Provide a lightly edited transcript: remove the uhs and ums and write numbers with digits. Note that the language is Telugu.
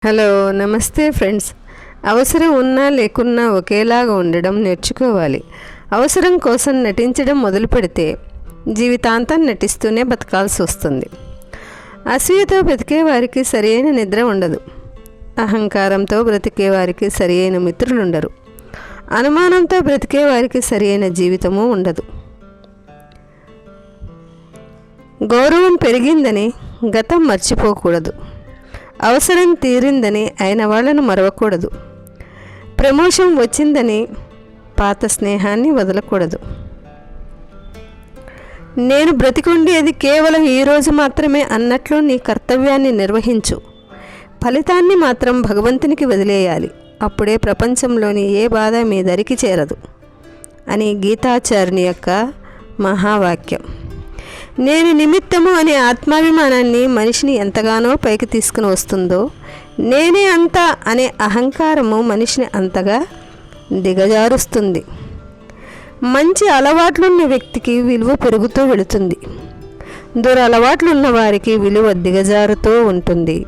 హలో నమస్తే ఫ్రెండ్స్. అవసరం ఉన్నా లేకున్నా ఒకేలాగా ఉండడం నేర్చుకోవాలి. అవసరం కోసం నటించడం మొదలు పెడితే జీవితాంతం నటిస్తూనే బతకాల్సి వస్తుంది. అసూయతో బ్రతికే వారికి సరైన నిద్ర ఉండదు. అహంకారంతో బ్రతికే వారికి సరైన మిత్రులు ఉండరు. అనుమానంతో బ్రతికే వారికి సరైన జీవితము ఉండదు. గౌరవం పెరిగిందని గతం మర్చిపోకూడదు. అవసరం తీరిందని అయిన వాళ్ళను మరవకూడదు. ప్రమోషన్ వచ్చిందని పాత స్నేహాన్ని వదలకూడదు. నేను బ్రతికుండేది కేవలం ఈరోజు మాత్రమే అన్నట్లు నీ కర్తవ్యాన్ని నిర్వహించు. ఫలితాన్ని మాత్రం భగవంతునికి వదిలేయాలి. అప్పుడే ప్రపంచంలోని ఏ బాధ మీ దరికి చేరదు అని గీతాచార్యుని యొక్క మహావాక్యం. నేను నిమిత్తము అనే ఆత్మాభిమానాన్ని మనిషిని ఎంతగానో పైకి తీసుకుని వస్తుందో, నేనే అంతా అనే అహంకారము మనిషిని అంతగా దిగజారుస్తుంది. మంచి అలవాట్లున్న వ్యక్తికి విలువ పెరుగుతూ వెళుతుంది. దురలవాట్లున్న వారికి విలువ దిగజారుతూ ఉంటుంది.